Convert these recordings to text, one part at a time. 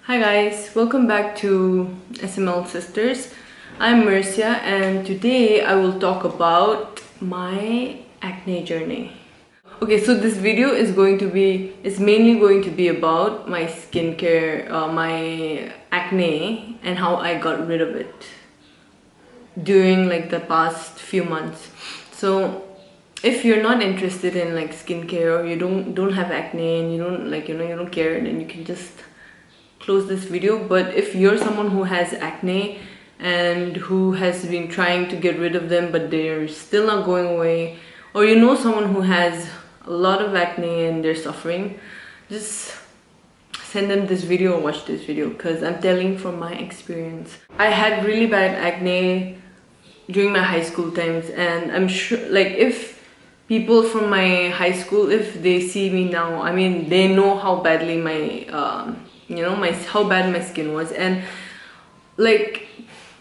Hi guys, welcome back to SML Sisters. I'm Mercia and today I will talk about my acne journey. Okay, so this video is mainly going to be about my skincare, my acne and how I got rid of it during like the past few months. So if you're not interested in like skincare or you don't have acne and you don't you don't care, then you can just close this video. But if you're someone who has acne and who has been trying to get rid of them but they're still not going away, or you know someone who has a lot of acne and they're suffering, just send them this video or watch this video, because I'm telling from my experience. I had really bad acne during my high school times, and I'm sure like if people from my high school, if they see me now, I mean they know how badly my how bad my skin was. And like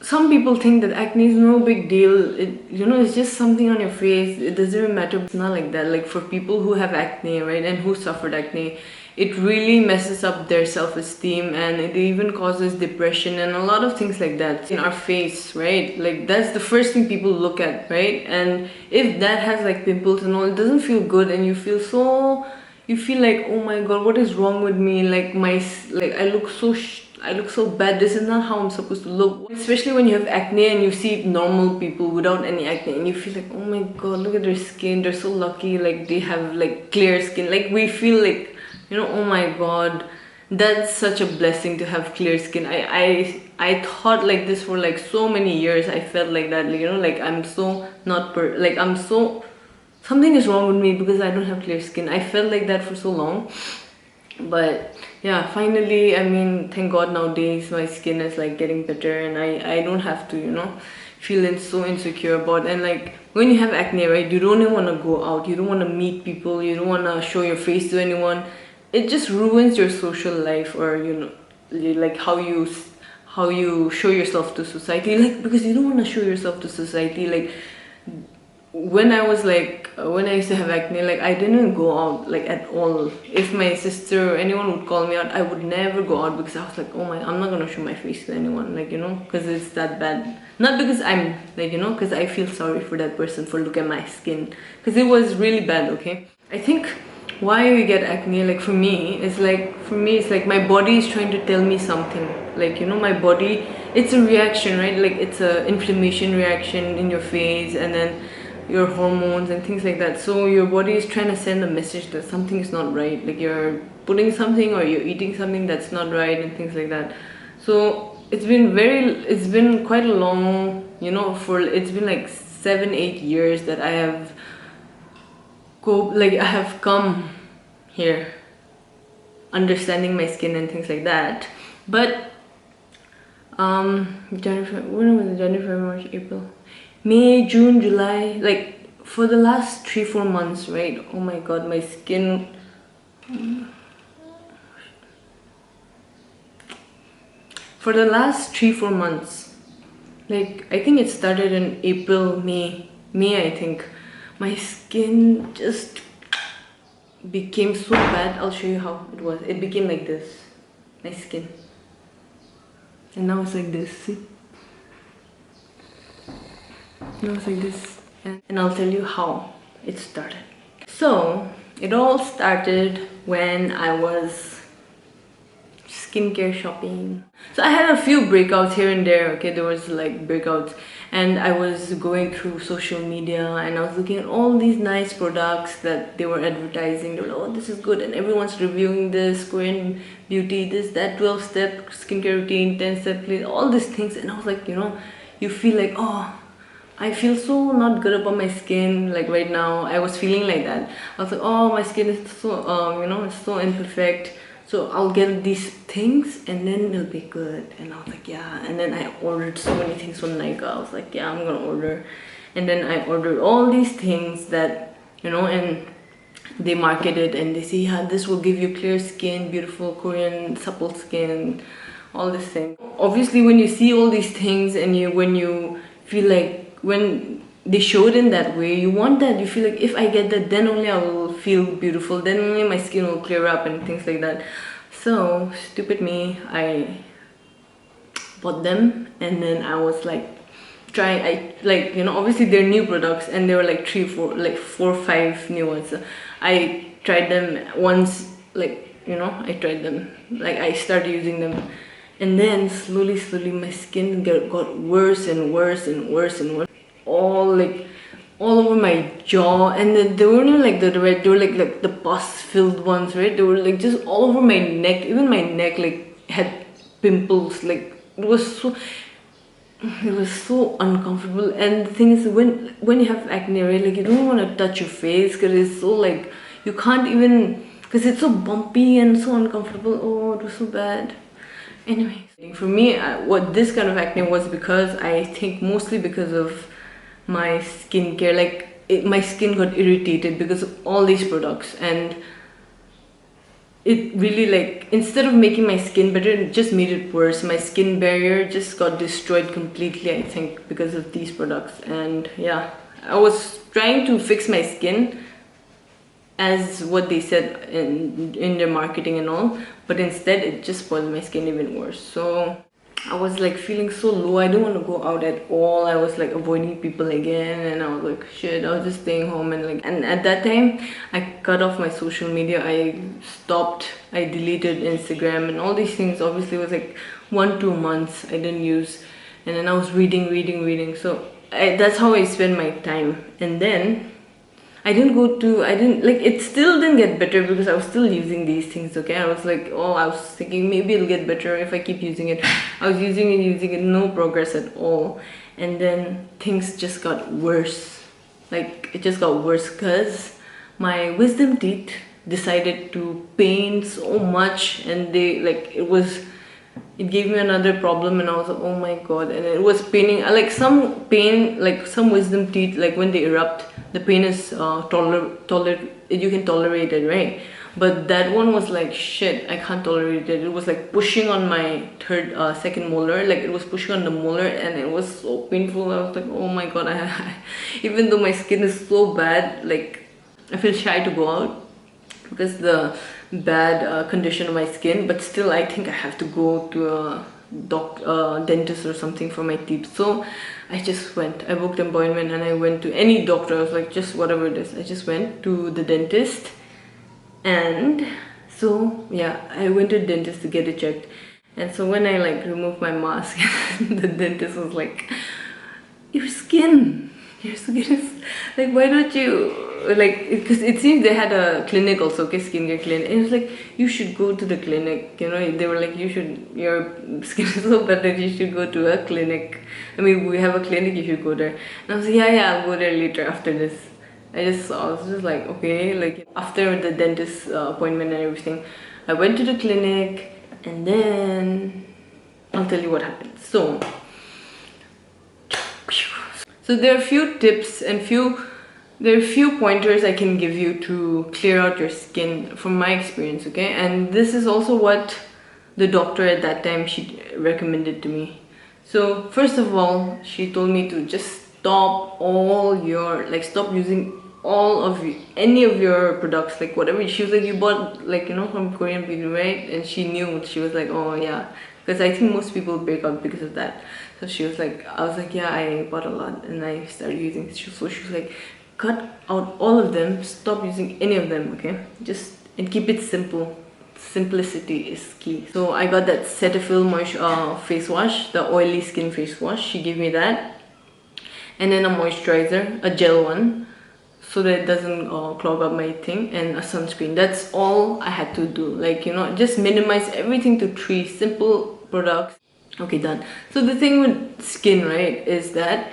some people think that acne is no big deal, it's just something on your face, it doesn't even matter. It's not like that. Like for people who have acne, right, and who suffered acne, it really messes up their self-esteem and it even causes depression and a lot of things like that in our face, right? Like that's the first thing people look at, right? And if that has like pimples and all, it doesn't feel good and you feel like, oh my god, what is wrong with me? Like I look so bad. This is not how I'm supposed to look. Especially when you have acne and you see normal people without any acne and you feel like, oh my god, look at their skin, they're so lucky, like they have like clear skin. Like we feel like, oh my god, that's such a blessing to have clear skin. I thought like this for like so many years. I felt like that, like I'm so not something is wrong with me because I don't have clear skin. I felt like that for so long. But yeah, finally, I mean, thank god nowadays my skin is like getting better and I don't have to feeling so insecure about. And like when you have acne, right, you don't even want to go out, you don't want to meet people, you don't want to show your face to anyone. It just ruins your social life, or like how you show yourself to society, like because you don't want to show yourself to society. Like when I used to have acne, like I didn't go out like at all. If my sister or anyone would call me out, I would never go out because I was like, oh my, I'm not gonna show my face to anyone, like because it's that bad. Not because I'm like because I feel sorry for that person for look at my skin, because it was really bad. Okay, I think why we get acne, like for me it's like my body is trying to tell me something. Like my body, it's a reaction, right? Like it's a inflammation reaction in your face and then your hormones and things like that. So your body is trying to send a message that something is not right, like you're putting something or you're eating something that's not right and things like that. So it's been quite a long, it's been like 7-8 years that I have come here understanding my skin and things like that. But when was it? January, March, April, May, June, July, like for the last 3-4 months, right? Oh my god, my skin, for the last 3-4 months, like I think it started in April, May, I think, my skin just became so bad. I'll show you how it was. It became like this, my skin, and now it's like this. See, now it's like this. And I'll tell you how it started. So it all started when I was skincare shopping. So I had a few breakouts here and there. Okay, there was like breakouts, and I was going through social media and I was looking at all these nice products that they were advertising. They were like, oh, this is good, and everyone's reviewing this Korean beauty, this, that, 12-step skincare routine, 10-step clean, all these things. And I was like, you feel like, oh, I feel so not good about my skin. Like right now I was feeling like that. I was like, oh, my skin is so it's so imperfect, so I'll get these things and then it'll be good. And I was like, yeah. And then I ordered so many things from Nika. I was like, yeah, I'm gonna order. And then I ordered all these things that and they market it and they say, yeah, this will give you clear skin, beautiful Korean supple skin, all this thing. Obviously when you see all these things and when you feel like, when they show it in that way, you want that. You feel like, if I get that, then only I will feel beautiful, then only my skin will clear up and things like that. So stupid me, I bought them, and then I was like obviously they're new products, and there were like 4 or 5 new ones. So I tried them once, I tried them, like I started using them, and then slowly my skin got worse and worse and worse and worse, all over my jaw. And then they weren't even like the red, they were like the pus filled ones, right? They were like just all over my neck. Even my neck like had pimples. Like it was so uncomfortable. And the thing is, when you have acne, right, like you don't want to touch your face because it's so like you can't even, because it's so bumpy and so uncomfortable. Oh, it was so bad. Anyway, for me, what this kind of acne was, because I think mostly because of my skincare. My skin got irritated because of all these products, and it really, like, instead of making my skin better, it just made it worse. My skin barrier just got destroyed completely, I think, because of these products. And yeah, I was trying to fix my skin as what they said in their marketing and all, but instead it just spoiled my skin even worse. So I was like feeling so low. I didn't want to go out at all. I was like avoiding people again, and I was like, shit, I was just staying home. And at that time I cut off my social media. I deleted Instagram and all these things. Obviously it was like 1-2 months I didn't use, and then I was reading. So that's how I spent my time. And then it still didn't get better because I was still using these things, okay? I was like, I was thinking maybe it'll get better if I keep using it. I was using it, no progress at all. And then things just got worse. Like, it just got worse because my wisdom teeth decided to pain so much, and it gave me another problem, and I was like, oh my god. And it was paining, like some wisdom teeth, like when they erupt, the pain is you can tolerate it, right? But that one was like, shit, I can't tolerate it. It was like pushing on my second molar, like it was pushing on the molar, and it was so painful. I was like, oh my god. Even though my skin is so bad, like I feel shy to go out because the bad condition of my skin, but still I think I have to go to a dentist or something for my teeth. So I booked an appointment, and I went to any doctor. I was like, just whatever it is. I just went to the dentist, and so yeah, I went to the dentist to get it checked. And so when I removed my mask, the dentist was like, your skin is like, why don't you, because it seems they had a clinic also, okay, skincare clinic, and it was like, you should go to the clinic, they were like, your skin is so bad that you should go to a clinic. I mean, we have a clinic, you should go there. And I was like, yeah, I'll go there later after this. I was just like, okay. Like, after the dentist appointment and everything, I went to the clinic, and then I'll tell you what happened. So there are a few tips and there are a few pointers I can give you to clear out your skin from my experience, okay? And this is also what the doctor at that time, she recommended to me. So first of all, she told me to just stop using any of your products, like whatever. She was like, you bought from Korean beauty, right? And she knew. She was like, oh yeah, because I think most people break out because of that. So she was like, I was like, yeah, I bought a lot, and I started using. So she was like, cut out all of them, stop using any of them, okay? And keep it simple. Simplicity is key. So I got that Cetaphil face wash, the oily skin face wash. She gave me that, and then a moisturizer, a gel one, so that it doesn't clog up my thing, and a sunscreen. That's all I had to do. Just minimize everything to 3 simple products. Okay, done. So the thing with skin, right, is that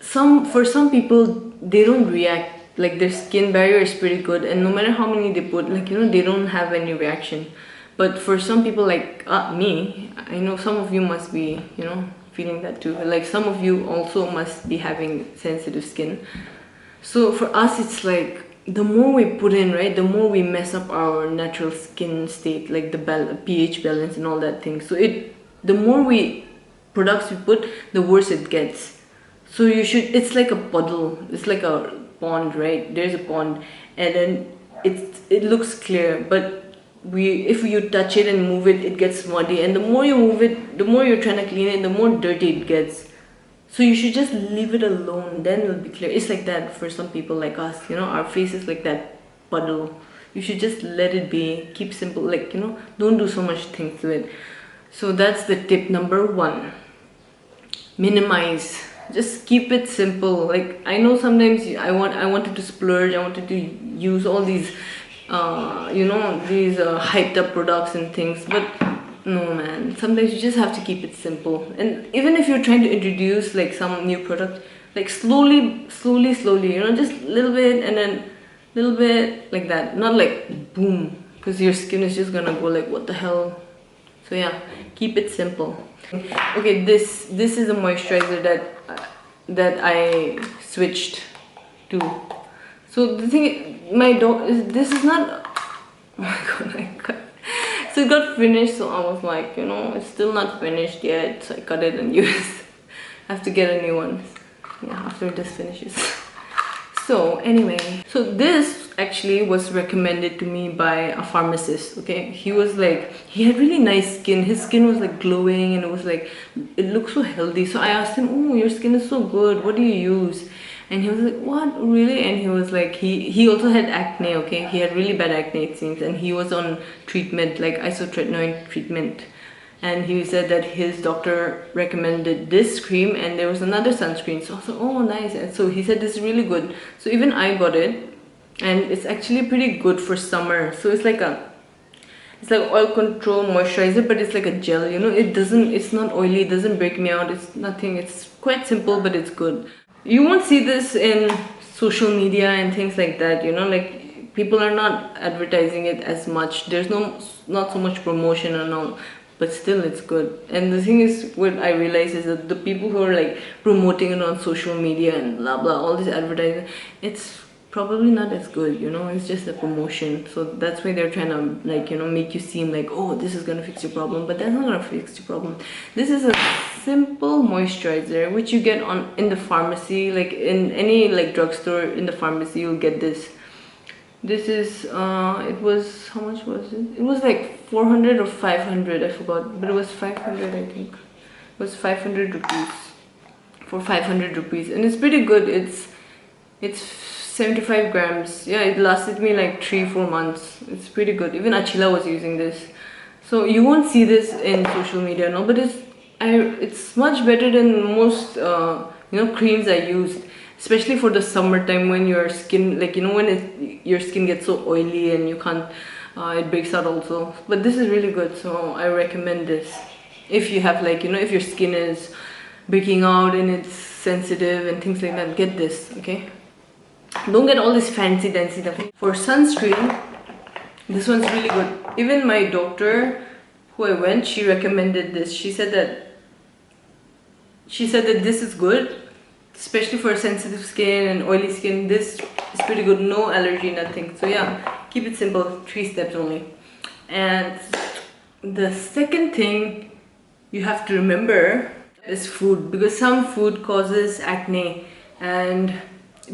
for some people, they don't react. Like, their skin barrier is pretty good, and no matter how many they put, they don't have any reaction. But for some people like me, I know some of you must be, feeling that too. Like, some of you also must be having sensitive skin. So for us, it's like, the more we put in, right, the more we mess up our natural skin state, like the pH balance and all that thing. So the more products we put, the worse it gets. So it's like a puddle, it's like a pond, right? There's a pond, and then it looks clear, but if you touch it and move it, it gets muddy, and the more you move it, the more you're trying to clean it, the more dirty it gets. So you should just leave it alone, then it'll be clear. It's like that for some people like us, you know, our face is like that puddle. You should just let it be, keep simple, like, you know, don't do so much things to it. So that's the tip number 1. Minimize. Just keep it simple. Like, I know sometimes I wanted to splurge, I wanted to use all these you know, these hyped up products and things, but no man, sometimes you just have to keep it simple. And even if you're trying to introduce like some new product, like slowly, you know, just a little bit and then little bit, like that, not like boom, because your skin is just gonna go like what the hell. So yeah, keep it simple. Okay, this is a moisturizer that I switched to. So the thing, my dog is, this is not, oh my god, I cut. So it got finished, so I was like, you know, it's still not finished yet, so I cut it and used. I have to get a new one, yeah, after this finishes. So anyway, so this actually was recommended to me by a pharmacist. Okay, he was like, he had really nice skin, his skin was like glowing, and it was like, it looked so healthy. So I asked him, oh, your skin is so good, what do you use? And he was like, what, really? And he was like, he also had acne. Okay, he had really bad acne, it seems, and he was on treatment, like isotretinoin treatment. And he said that his doctor recommended this cream, and there was another sunscreen. So I was like, oh nice. And so he said this is really good. So even I got it, and it's actually pretty good for summer. So it's like oil control moisturizer, but it's like a gel, you know. It's not oily, it doesn't break me out, it's nothing. It's quite simple, but it's good. You won't see this in social media and things like that, you know, like people are not advertising it as much. There's not so much promotion and all, but still it's good. And the thing is, what I realize is that the people who are like promoting it on social media and blah blah, all this advertising, it's probably not as good, you know. It's just a promotion. So that's why they're trying to, like, you know, make you seem like, oh, this is gonna fix your problem, but that's not gonna fix your problem. This is a simple moisturizer which you get in the pharmacy, like in any like drugstore. In the pharmacy you'll get this. This is it was, how much was it? It was like 400 or 500, I forgot, but it was 500, I think. It was 500 rupees, for 500 rupees, and it's pretty good. It's 75 grams. Yeah, it lasted me like 3-4 months. It's pretty good. Even Achila was using this. So you won't see this in social media, no, but it's much better than most you know, creams I used, especially for the summertime when your skin, like, you know, when your skin gets so oily and you can't it breaks out also. But this is really good, so I recommend this. If you have, like, you know, if your skin is breaking out and it's sensitive and things like that, get this. Okay, don't get all this fancy dancy stuff. For sunscreen, this one's really good. Even my doctor, who I went, she recommended this. She said that this is good, especially for sensitive skin and oily skin. This is pretty good, no allergy, nothing. So yeah, keep it simple, 3 steps only. And the second thing you have to remember is food, because some food causes acne, and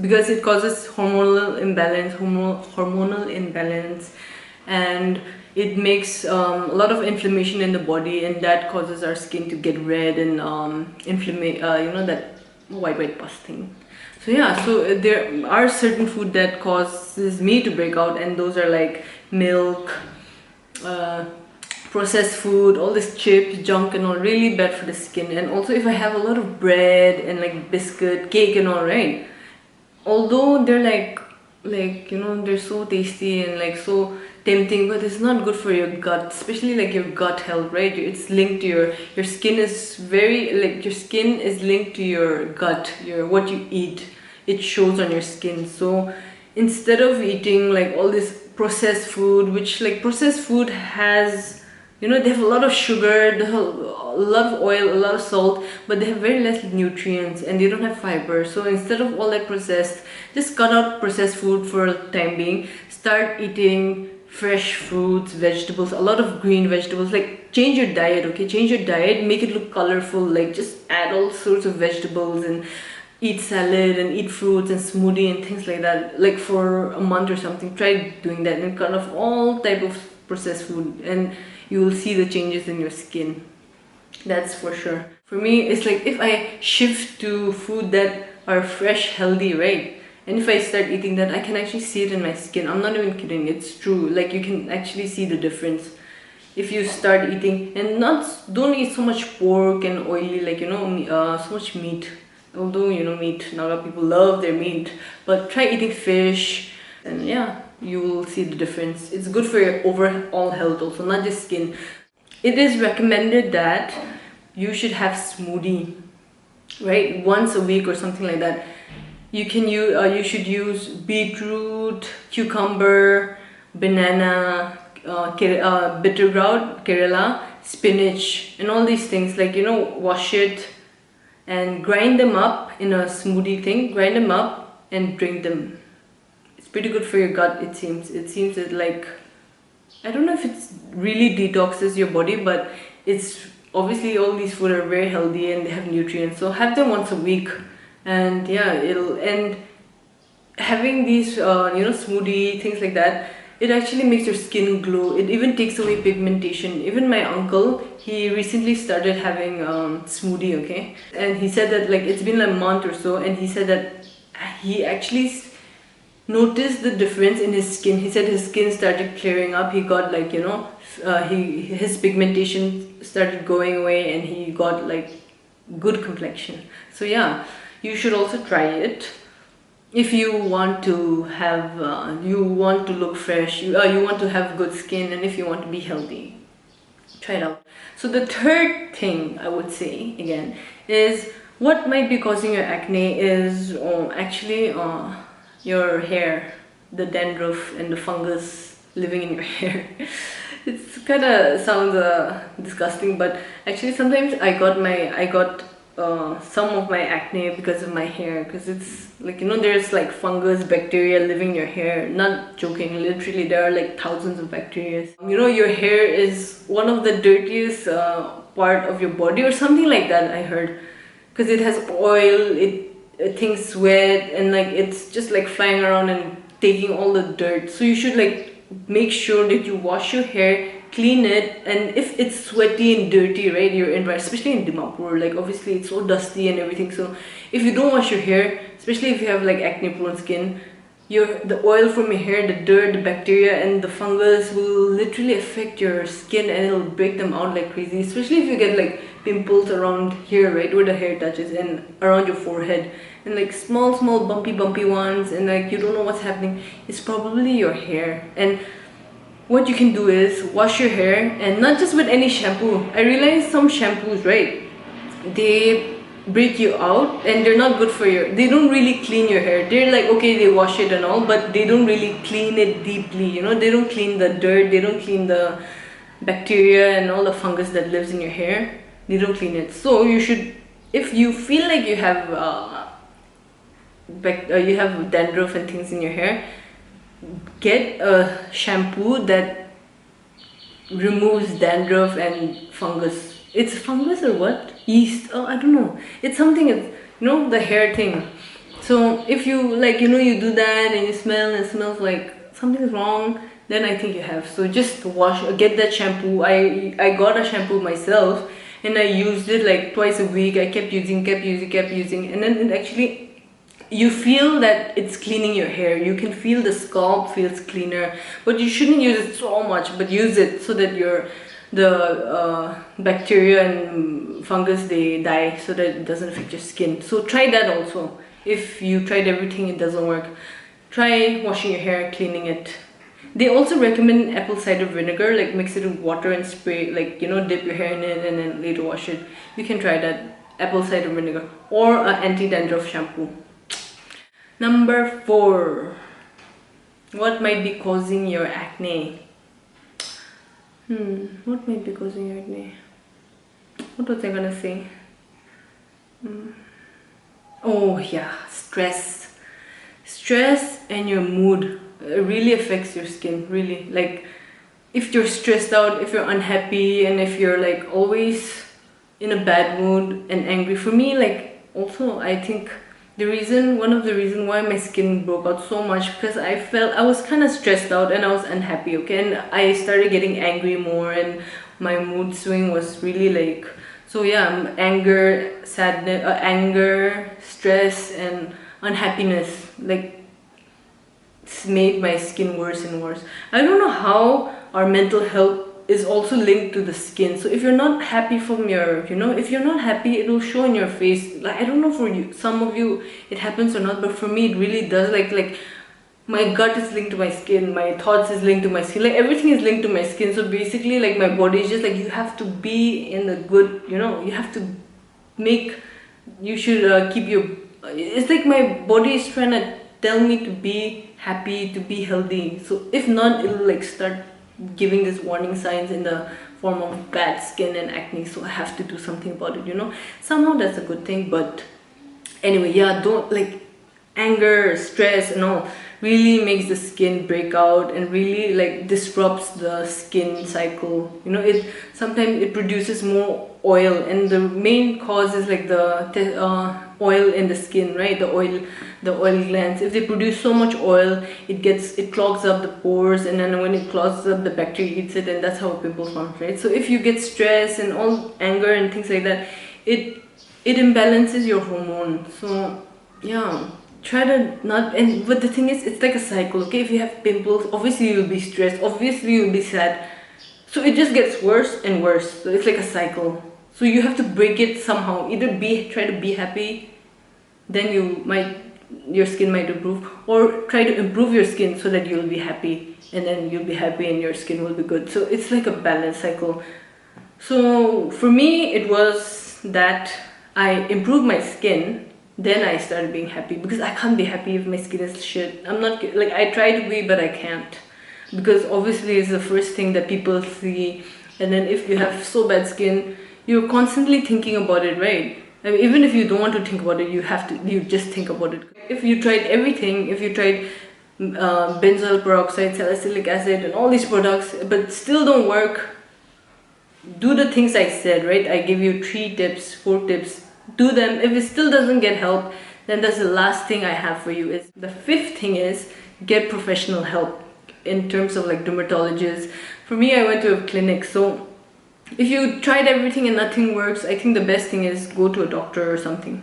because it causes hormonal imbalance, and it makes a lot of inflammation in the body, and that causes our skin to get red and you know, that white pus thing. So yeah, so there are certain food that causes me to break out, and those are like milk, processed food, all this chips, junk and all, really bad for the skin. And also if I have a lot of bread and like biscuit, cake and all, right, although they're like you know, they're so tasty and like so tempting, but it's not good for your gut, especially like your gut health, right? It's linked to your skin is very, like, your skin is linked to your gut, what you eat, it shows on your skin. So instead of eating like all this processed food, which, like, processed food has, you know, they have a lot of sugar, they have a lot of oil, a lot of salt, but they have very less nutrients, and they don't have fiber. So instead of all that processed, just cut out processed food for the time being. Start eating fresh fruits, vegetables, a lot of green vegetables. Like, change your diet, okay? Change your diet, make it look colorful. Like, just add all sorts of vegetables and eat salad and eat fruits and smoothie and things like that. Like, for a month or something, try doing that, and cut off all type of processed food, and you will see the changes in your skin. That's for sure. For me, it's like if I shift to food that are fresh, healthy, right? And if I start eating that, I can actually see it in my skin. I'm not even kidding, it's true. Like, you can actually see the difference if you start eating, and don't eat so much pork and oily, like, you know, so much meat. Although, you know, Naga people love their meat, but try eating fish, and yeah, you will see the difference. It's good for your overall health also, not just skin. It is recommended that you should have smoothie, right, once a week or something like that. You should use beetroot, cucumber, banana, bitter gourd, Kerala, spinach, and all these things. Like, you know, wash it and grind them up in a smoothie thing. Grind them up and drink them. It's pretty good for your gut, it seems. It seems that, like, I don't know if it's really detoxes your body, but it's obviously all these food are very healthy and they have nutrients. So have them once a week, and yeah, and having these you know, smoothie things like that, it actually makes your skin glow. It even takes away pigmentation. Even my uncle, he recently started having smoothie, okay, and he said that, like, it's been like a month or so, and he said that he actually noticed the difference in his skin. He said his skin started clearing up. He got, like, you know, his pigmentation started going away, and he got, like, good complexion. So yeah, you should also try it if you want to have you want to look fresh, you want to have good skin, and if you want to be healthy. Try it out. So the third thing I would say again is what might be causing your acne is actually your hair, the dandruff and the fungus living in your hair. It's kind of sounds disgusting, but actually sometimes I got some of my acne because of my hair, because it's like, you know, there's like fungus, bacteria living in your hair. Not joking, literally there are like thousands of bacteria. You know, your hair is one of the dirtiest part of your body or something like that, I heard, because it has oil, things sweat, and like it's just like flying around and taking all the dirt. So you should like make sure that you wash your hair, clean it, and if it's sweaty and dirty, right, you're in, especially in Dimapur, like obviously it's so dusty and everything. So if you don't wash your hair, especially if you have like acne prone skin, the oil from your hair, the dirt, the bacteria and the fungus will literally affect your skin, and it'll break them out like crazy. Especially if you get like pimples around here, right, where the hair touches, and around your forehead, and like small bumpy ones, and like you don't know what's happening. It's probably your hair. And what you can do is wash your hair, and not just with any shampoo. I realize some shampoos, right, they break you out and they're not good for they don't really clean your hair. They're like, okay, they wash it and all, but they don't really clean it deeply, you know. They don't clean the dirt, they don't clean the bacteria and all the fungus that lives in your hair. They don't clean it. So you should, if you feel like you have dandruff and things in your hair, get a shampoo that removes dandruff and fungus. It's fungus or what? Yeast? Oh, I don't know. It's something, you know, the hair thing. So if you like, you know, you do that and you smell and it smells like something's wrong, then I think you have. So just get that shampoo. I got a shampoo myself and I used it like twice a week. I kept using, and then it actually, you feel that it's cleaning your hair. You can feel the scalp feels cleaner, but you shouldn't use it so much, but use it so that the bacteria and fungus, they die, so that it doesn't affect your skin. So try that also. If you tried everything, it doesn't work, try washing your hair, cleaning it. They also recommend apple cider vinegar, like mix it with water and spray, like, you know, dip your hair in it and then later wash it. You can try that, apple cider vinegar, or an anti-dandruff shampoo. Number 4, what might be causing your acne? What might be causing your acne? What was I gonna say? Oh yeah, stress and your mood really affects your skin, really. Like if you're stressed out, if you're unhappy, and if you're like always in a bad mood and angry. For me, like, also I think one of the reasons why my skin broke out so much, because I was kind of stressed out and I was unhappy, okay, and I started getting angry more, and my mood swing was really like, so yeah, anger, sadness, anger, stress, and unhappiness, like, it's made my skin worse and worse. I don't know how our mental health is also linked to the skin. So if you're not happy from your, if you're not happy, it will show in your face. Like, I don't know for you, some of you it happens or not, but for me it really does. Like my gut is linked to my skin, my thoughts is linked to my skin, like everything is linked to my skin. So basically, like, my body is just like, you have to be in the good, you have to you should keep your, it's like my body is trying to tell me to be happy, to be healthy. So if not, it'll like start giving these warning signs in the form of bad skin and acne. So I have to do something about it. Somehow that's a good thing. But anyway, yeah, don't, like, anger, stress and all really makes the skin break out and really like disrupts the skin cycle. It sometimes it produces more oil, and the main cause is like the oil in the skin, right? The oil glands. If they produce so much oil, it clogs up the pores, and then when it clogs up, the bacteria eats it, and that's how a pimple forms, right? So if you get stress and all anger and things like that, it imbalances your hormone. So yeah, try to not, but the thing is, it's like a cycle, okay? If you have pimples, obviously you'll be stressed, obviously you'll be sad, so it just gets worse and worse. So it's like a cycle. So you have to break it somehow. Either try to be happy, then your skin might improve, or try to improve your skin so that you'll be happy, and then you'll be happy and your skin will be good. So it's like a balance cycle. So for me, it was that I improved my skin, then I started being happy, because I can't be happy if my skin is shit. I'm not, like, I try to be, but I can't, because obviously it's the first thing that people see. And then if you have so bad skin, you're constantly thinking about it, right? I mean, even if you don't want to think about it, you just think about it. If you tried everything, if you tried benzoyl peroxide, salicylic acid and all these products, but still don't work, do the things I said, right? I give you 4 tips, do them. If it still doesn't get help, then that's the last thing I have for you. Is the 5th thing is get professional help in terms of like dermatologists. For me, I went to a clinic. So if you tried everything and nothing works, I think the best thing is go to a doctor or something,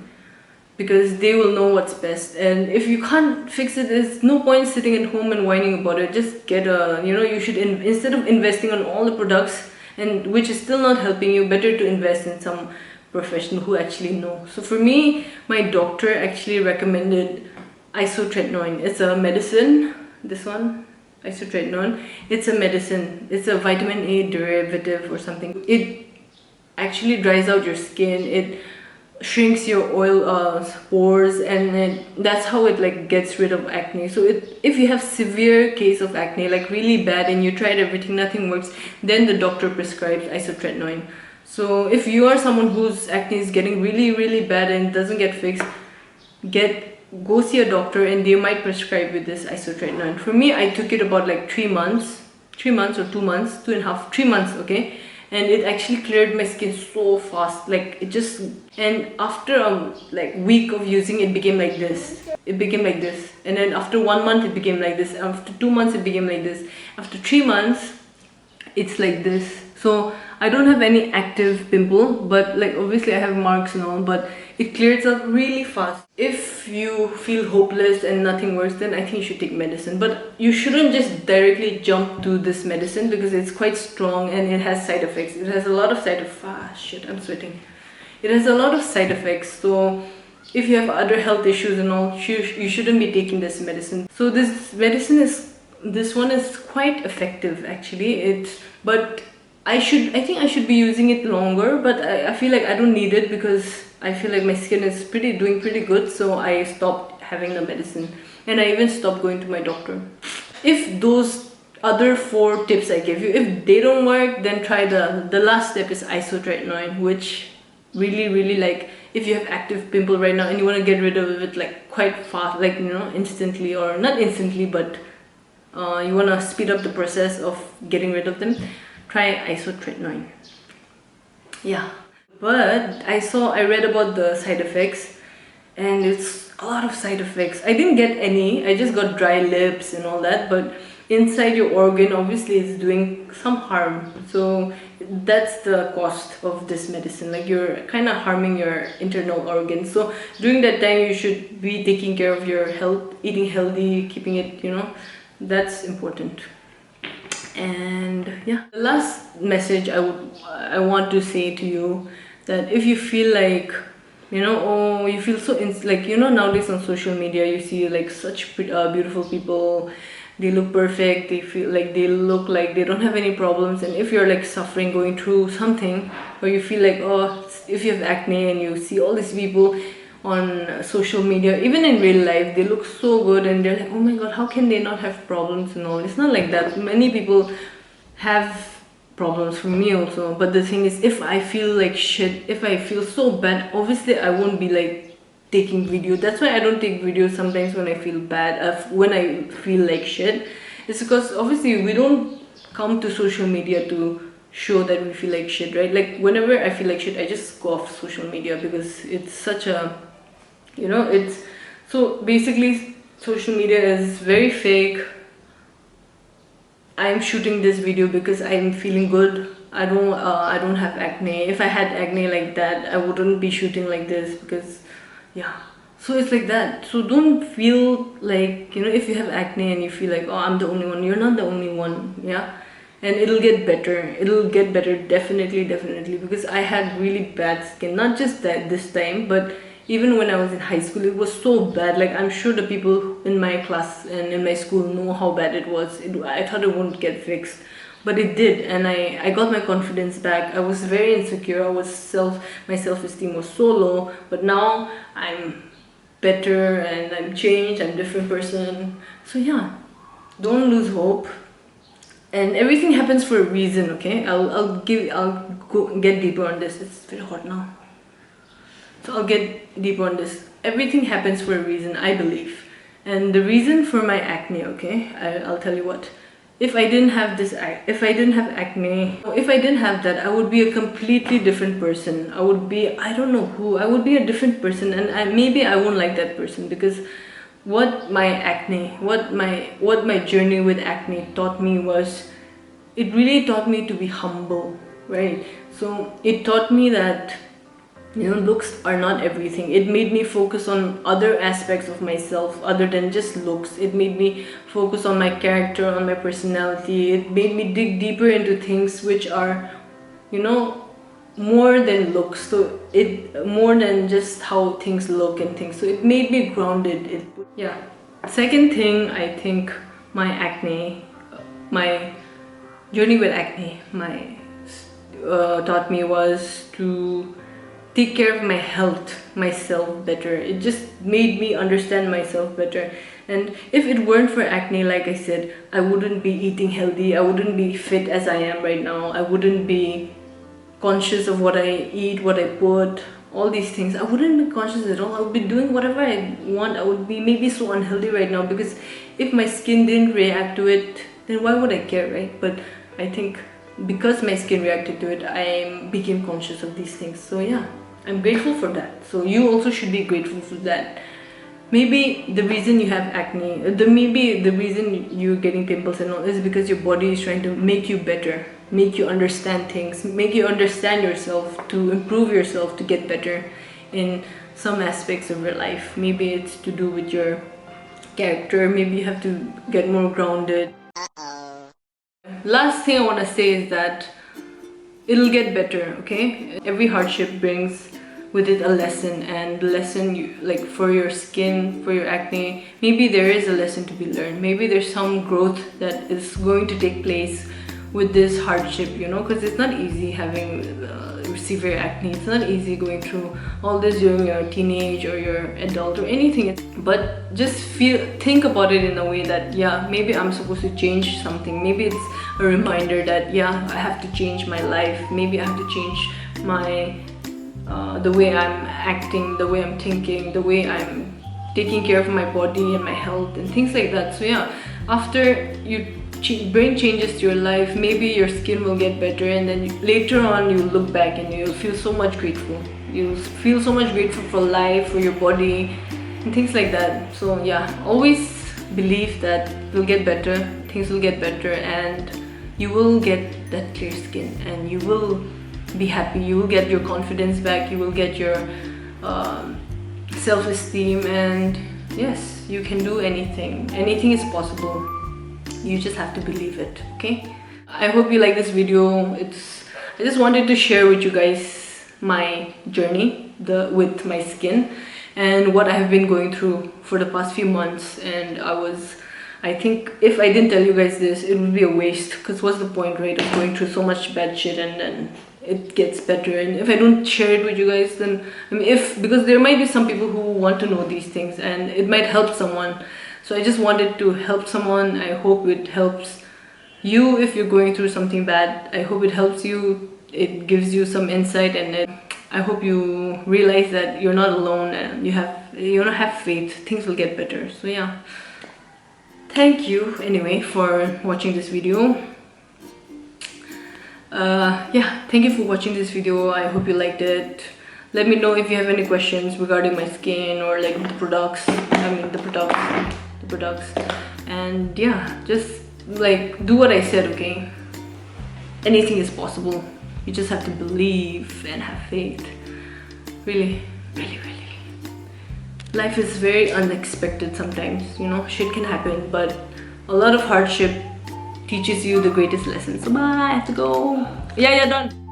because they will know what's best. And if you can't fix it, there's no point sitting at home and whining about it. Just get you should, instead of investing on all the products, and which is still not helping you, better to invest in some professional who actually know. So for me, my doctor actually recommended isotretinoin. It's a medicine. This one, isotretinoin, it's a medicine. It's a vitamin A derivative or something. It actually dries out your skin, it shrinks your oil pores, and that's how it like gets rid of acne. So if you have severe case of acne, like really bad, and you tried everything, nothing works, then the doctor prescribes isotretinoin. So if you are someone whose acne is getting really bad and doesn't get fixed, go see a doctor, and they might prescribe you this isotretinoin. For me, I took it about like 3 months or 2 months, 2.5, 3 months, okay? And it actually cleared my skin so fast, like it just, and after like week of using it, became like this. It became like this, and then after 1 month it became like this, after 2 months it became like this, after 3 months it's like this. So I don't have any active pimple, but like obviously I have marks and all, but it clears up really fast. If you feel hopeless and nothing works, then I think you should take medicine. But you shouldn't just directly jump to this medicine, because it's quite strong and it has side effects. It has a lot of side effects. Ah shit, I'm sweating. It has a lot of side effects. So if you have other health issues and all, you shouldn't be taking this medicine. So this one is quite effective actually. But I think I should be using it longer, but I feel like I don't need it, because I feel like my skin is doing pretty good. So I stopped having the medicine, and I even stopped going to my doctor. If those other 4 tips I gave you, if they don't work, then try the last step is isotretinoin, which really, like, if you have active pimple right now and you want to get rid of it like quite fast, like instantly, or not instantly, but you want to speed up the process of getting rid of them, try isotretinoin. Yeah, but I read about the side effects, and a lot of side effects. I didn't get any, I just got dry lips and all that, but inside your organ obviously it's doing some harm. So that's the cost of this medicine, like you're kind of harming your internal organs. So during that time you should be taking care of your health, eating healthy, keeping it, that's important. And yeah, the last message I want to say to you, that if you feel like you feel so nowadays on social media you see like such beautiful people, they look perfect, they feel like they look like they don't have any problems. And if you're like suffering, going through something, or you feel like, oh, if you have acne and you see all these people on social media, even in real life, they look so good and they're like, oh my god, how can they not have problems and all? It's not like that. Many people have problems, for me also. But the thing is, if I feel like shit, if I feel so bad, obviously I won't be like taking video. That's why I don't take videos sometimes when I feel bad, when I feel like shit. It's because obviously we don't come to social media to show that we feel like shit, right? Like whenever I feel like shit, I just go off social media, because it's such a it's so basically social media is very fake. I'm shooting this video because I'm feeling good. I don't have acne. If I had acne like that, I wouldn't be shooting like this, because yeah. So it's like that. So don't feel like, if you have acne and you feel like, oh, I'm the only one. You're not the only one. Yeah. And it'll get better. It'll get better, definitely, because I had really bad skin. Not just that this time, but even when I was in high school, it was so bad. Like, I'm sure the people in my class and in my school know how bad it was. I thought it wouldn't get fixed, but it did. And I got my confidence back. I was very insecure. My self-esteem was so low, but now I'm better and I'm changed. I'm a different person. So yeah, don't lose hope. And everything happens for a reason, okay? I'll get deeper on this. It's very hot now. So I'll get deeper on this. Everything happens for a reason, I believe. And the reason for my acne, okay? I'll tell you what. If I didn't have acne, if I didn't have that, I would be a completely different person. I would be, I don't know who, I would be a different person, and maybe I won't like that person, because what my journey with acne taught me was, it really taught me to be humble, right? So it taught me that looks are not everything. It made me focus on other aspects of myself other than just looks. It made me focus on my character, on my personality. It made me dig deeper into things which are more than looks. So it more than just how things look and things. So it made me grounded. Yeah. Second thing, I think my journey with acne taught me was to take care of my health, myself better. It just made me understand myself better. And if it weren't for acne, like I said, I wouldn't be eating healthy. I wouldn't be fit as I am right now. I wouldn't be conscious of what I eat, what I put, all these things. I wouldn't be conscious at all. I would be doing whatever I want. I would be maybe so unhealthy right now, because if my skin didn't react to it, then why would I care, right? But I think because my skin reacted to it, I became conscious of these things. So yeah, I'm grateful for that. So you also should be grateful for that. Maybe the reason you have acne, maybe the reason you're getting pimples and all is because your body is trying to make you better, make you understand things, make you understand yourself, to improve yourself, to get better in some aspects of your life. Maybe it's to do with your character. Maybe you have to get more grounded. Last thing I want to say is that it'll get better, okay? Every hardship brings with it a lesson, and the lesson like for your skin, for your acne, maybe there is a lesson to be learned. Maybe there's some growth that is going to take place with this hardship, because it's not easy having severe acne. It's not easy going through all this during your teenage or your adult or anything. But just think about it in a way that, yeah, maybe I'm supposed to change something. Maybe it's a reminder that, yeah, I have to change my life. Maybe I have to change my the way I'm acting, the way I'm thinking, the way I'm taking care of my body and my health and things like that. So yeah, after you bring changes to your life, maybe your skin will get better, and then later on you'll look back and you'll feel so much grateful. You'll feel so much grateful for life, for your body, and things like that. So yeah, always believe that you'll get better, things will get better, and you will get that clear skin, and you will be happy, you will get your confidence back, you will get your self-esteem, and yes, you can do anything. Anything is possible. You just have to believe it, okay? I hope you like this video. I just wanted to share with you guys my journey with my skin and what I have been going through for the past few months. And I think if I didn't tell you guys this, it would be a waste, because what's the point, right, of going through so much bad shit and then it gets better. And if I don't share it with you guys, then I mean, because there might be some people who want to know these things and it might help someone. So I just wanted to help someone. I hope it helps you if you're going through something bad. I hope it helps you, it gives you some insight, and I hope you realize that you're not alone, and you have faith, things will get better. So yeah, thank you anyway for watching this video. Yeah, thank you for watching this video. I hope you liked it. Let me know if you have any questions regarding my skin or like the products. The products. And yeah, just like do what I said, okay? Anything is possible. You just have to believe and have faith. Really, really, really. Life is very unexpected sometimes, you know, shit can happen, but a lot of hardship teaches you the greatest lessons. So bye, I have to go. Yeah, done.